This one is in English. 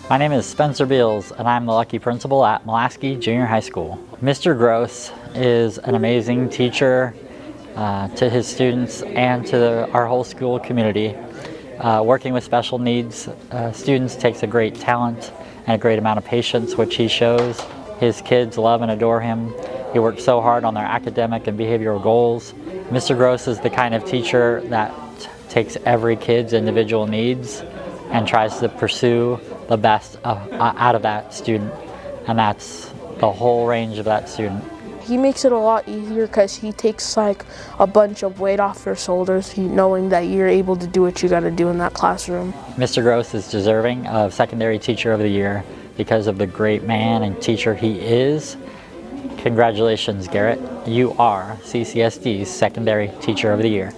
My name is Spencer Beals, and I'm the lucky principal at Molasky Junior High School. Mr. Gross is an amazing teacher to his students and to our whole school community. Working with special needs students takes a great talent and a great amount of patience, which he shows. His kids love and adore him. He works so hard on their academic and behavioral goals. Mr. Gross is the kind of teacher that takes every kid's individual needs and tries to pursue the best out of that student, and that's the whole range of that student. He makes it a lot easier because he takes like a bunch of weight off your shoulders, knowing that you're able to do what you got to do in that classroom. Mr. Gross is deserving of Secondary Teacher of the Year because of the great man and teacher he is. Congratulations, Garrett. You are CCSD's Secondary Teacher of the Year.